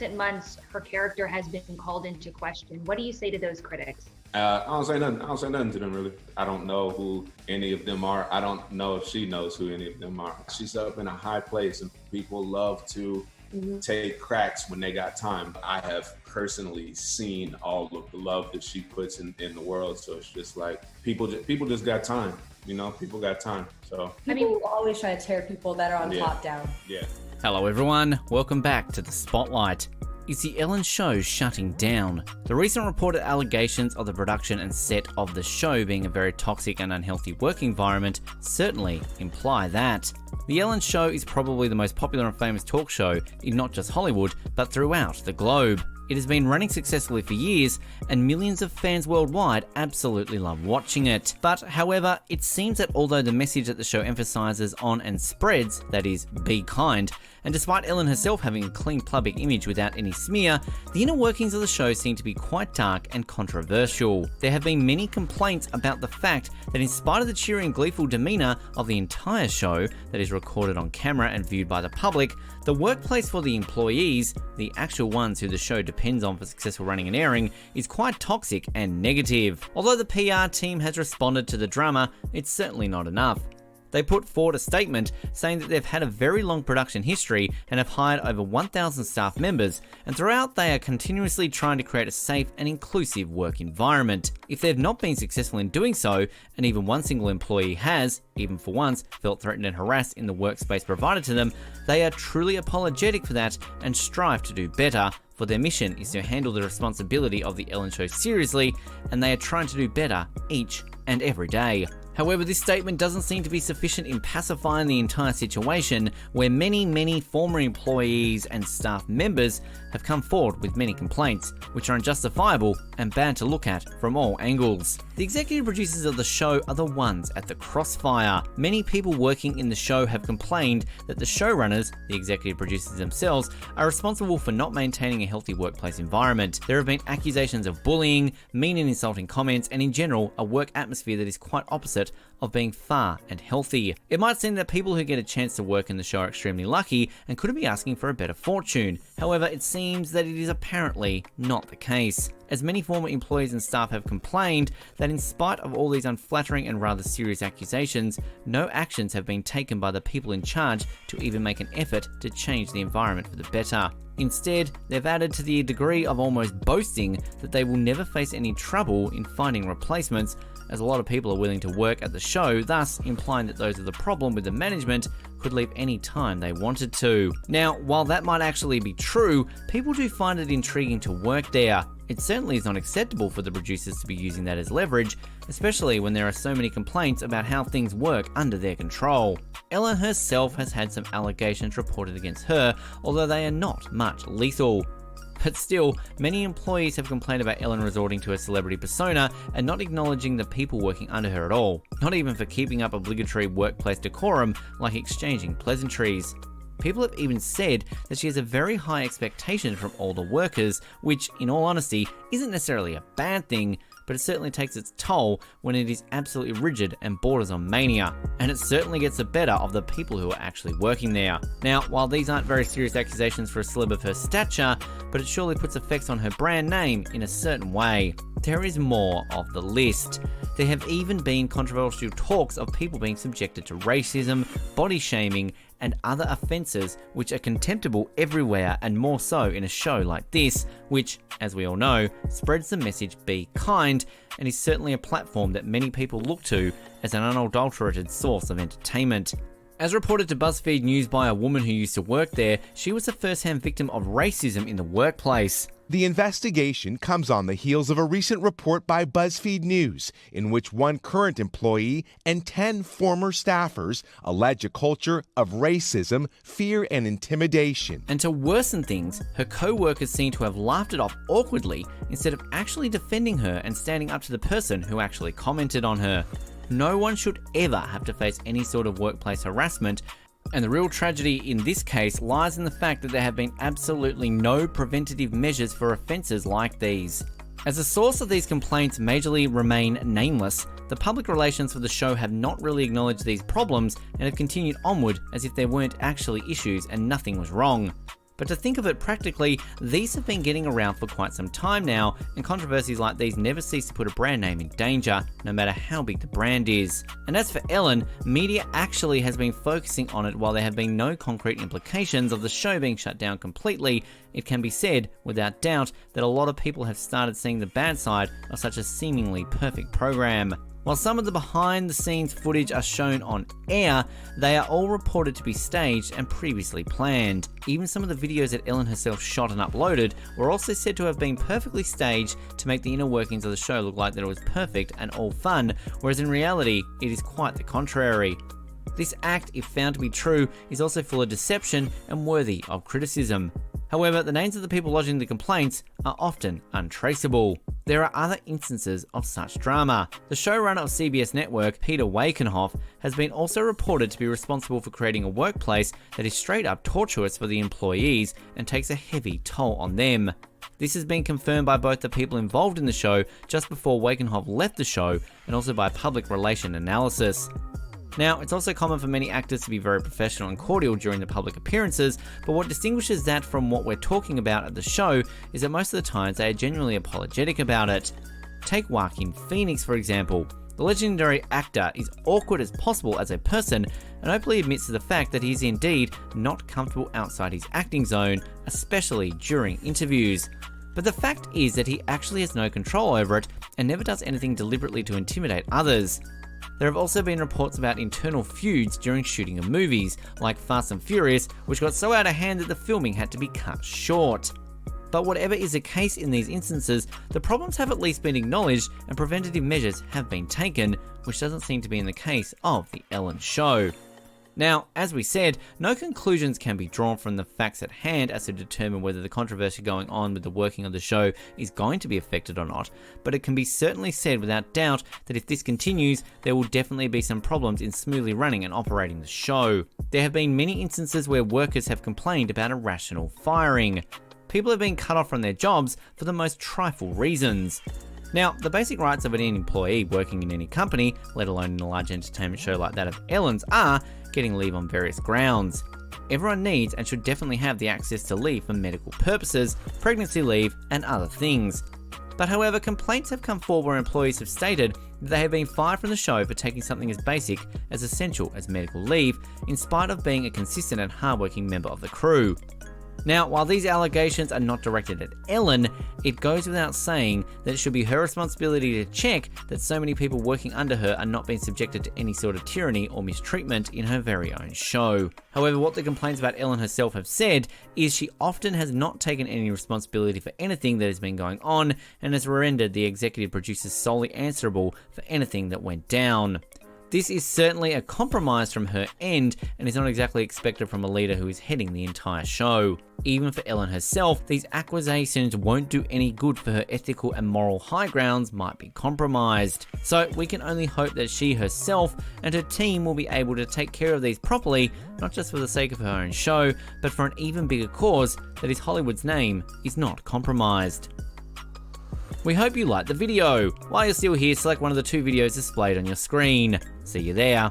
recent months, her character has been called into question. What do you say to those critics? I don't say nothing. I don't say nothing to them, really. I don't know who any of them are. I don't know if she knows who any of them are. She's up in a high place, and people love to take cracks when they got time. I have personally seen all of the love that she puts in the world. So it's just like people just got time. You know, people got time. So people will always try to tear people that are on top down. Yeah. Hello everyone, welcome back to The Spotlight. Is the Ellen Show shutting down? The recent reported allegations of the production and set of the show being a very toxic and unhealthy work environment certainly imply that. The Ellen Show is probably the most popular and famous talk show in not just Hollywood, but throughout the globe. It has been running successfully for years, and millions of fans worldwide absolutely love watching it. But however, it seems that although the message that the show emphasizes on and spreads, that is, be kind, and despite Ellen herself having a clean public image without any smear, the inner workings of the show seem to be quite dark and controversial. There have been many complaints about the fact that in spite of the cheery and gleeful demeanor of the entire show that is recorded on camera and viewed by the public, the workplace for the employees, the actual ones who the show depends on for successful running and airing, is quite toxic and negative. Although the PR team has responded to the drama, it's certainly not enough. They put forward a statement saying that they've had a very long production history and have hired over 1,000 staff members, and throughout they are continuously trying to create a safe and inclusive work environment. If they've not been successful in doing so, and even one single employee has, even for once, felt threatened and harassed in the workspace provided to them, they are truly apologetic for that and strive to do better, for their mission is to handle the responsibility of the Ellen Show seriously, and they are trying to do better each and every day. However, this statement doesn't seem to be sufficient in pacifying the entire situation, where many former employees and staff members have come forward with many complaints, which are unjustifiable and bad to look at from all angles. The executive producers of the show are the ones at the crossfire. Many people working in the show have complained that the showrunners, the executive producers themselves, are responsible for not maintaining a healthy workplace environment. There have been accusations of bullying, mean and insulting comments, and in general, a work atmosphere that is quite opposite of being far and healthy. It might seem that people who get a chance to work in the show are extremely lucky and couldn't be asking for a better fortune. However, it seems that it is apparently not the case, as many former employees and staff have complained that in spite of all these unflattering and rather serious accusations, no actions have been taken by the people in charge to even make an effort to change the environment for the better. Instead, they've added to the degree of almost boasting that they will never face any trouble in finding replacements, as a lot of people are willing to work at the show, thus implying that those with the problem with the management could leave any time they wanted to. Now, while that might actually be true, people do find it intriguing to work there. It certainly is not acceptable for the producers to be using that as leverage, especially when there are so many complaints about how things work under their control. Ellen herself has had some allegations reported against her, although they are not much lethal. But still, many employees have complained about Ellen resorting to a celebrity persona and not acknowledging the people working under her at all, not even for keeping up obligatory workplace decorum like exchanging pleasantries. People have even said that she has a very high expectation from all the workers, which, in all honesty, isn't necessarily a bad thing, but it certainly takes its toll when it is absolutely rigid and borders on mania, and it certainly gets the better of the people who are actually working there. Now, while these aren't very serious accusations for a celeb of her stature, but it surely puts effects on her brand name in a certain way. There is more of the list. There have even been controversial talks of people being subjected to racism, body shaming, and other offences which are contemptible everywhere, and more so in a show like this, which, as we all know, spreads the message be kind, and is certainly a platform that many people look to as an unadulterated source of entertainment. As reported to BuzzFeed News by a woman who used to work there, she was a first-hand victim of racism in the workplace. The investigation comes on the heels of a recent report by BuzzFeed News, in which one current employee and 10 former staffers allege a culture of racism, fear, and intimidation. And to worsen things, her co-workers seem to have laughed it off awkwardly instead of actually defending her and standing up to the person who actually commented on her. No one should ever have to face any sort of workplace harassment, and the real tragedy in this case lies in the fact that there have been absolutely no preventative measures for offences like these. As the source of these complaints majorly remain nameless, the public relations for the show have not really acknowledged these problems and have continued onward as if there weren't actually issues and nothing was wrong. But to think of it practically, these have been getting around for quite some time now, and controversies like these never cease to put a brand name in danger, no matter how big the brand is. And as for Ellen, media actually has been focusing on it while there have been no concrete implications of the show being shut down completely. It can be said, without doubt, that a lot of people have started seeing the bad side of such a seemingly perfect program. While some of the behind-the-scenes footage are shown on air, they are all reported to be staged and previously planned. Even some of the videos that Ellen herself shot and uploaded were also said to have been perfectly staged to make the inner workings of the show look like that it was perfect and all fun, whereas in reality, it is quite the contrary. This act, if found to be true, is also full of deception and worthy of criticism. However, the names of the people lodging the complaints are often untraceable. There are other instances of such drama. The showrunner of CBS Network, Peter Wakenhoff, has been also reported to be responsible for creating a workplace that is straight up torturous for the employees and takes a heavy toll on them. This has been confirmed by both the people involved in the show just before Wakenhoff left the show and also by public relation analysis. Now, it's also common for many actors to be very professional and cordial during the public appearances, but what distinguishes that from what we're talking about at the show is that most of the times they are genuinely apologetic about it. Take Joaquin Phoenix, for example. The legendary actor is awkward as possible as a person and openly admits to the fact that he is indeed not comfortable outside his acting zone, especially during interviews. But the fact is that he actually has no control over it and never does anything deliberately to intimidate others. There have also been reports about internal feuds during shooting of movies, like Fast and Furious, which got so out of hand that the filming had to be cut short. But whatever is the case in these instances, the problems have at least been acknowledged and preventative measures have been taken, which doesn't seem to be in the case of The Ellen Show. Now, as we said, no conclusions can be drawn from the facts at hand as to determine whether the controversy going on with the working of the show is going to be affected or not, but it can be certainly said without doubt that if this continues, there will definitely be some problems in smoothly running and operating the show. There have been many instances where workers have complained about irrational firing. People have been cut off from their jobs for the most trifle reasons. Now, the basic rights of any employee working in any company, let alone in a large entertainment show like that of Ellen's, are getting leave on various grounds. Everyone needs and should definitely have the access to leave for medical purposes, pregnancy leave, and other things. But however, complaints have come forward where employees have stated that they have been fired from the show for taking something as basic as essential as medical leave, in spite of being a consistent and hardworking member of the crew. Now, while these allegations are not directed at Ellen, it goes without saying that it should be her responsibility to check that so many people working under her are not being subjected to any sort of tyranny or mistreatment in her very own show. However, what the complaints about Ellen herself have said is she often has not taken any responsibility for anything that has been going on and has rendered the executive producers solely answerable for anything that went down. This is certainly a compromise from her end and is not exactly expected from a leader who is heading the entire show. Even for Ellen herself, these accusations won't do any good for her ethical and moral high grounds might be compromised. So we can only hope that she herself and her team will be able to take care of these properly, not just for the sake of her own show, but for an even bigger cause that is Hollywood's name is not compromised. We hope you liked the video. While you're still here, select one of the two videos displayed on your screen. See you there.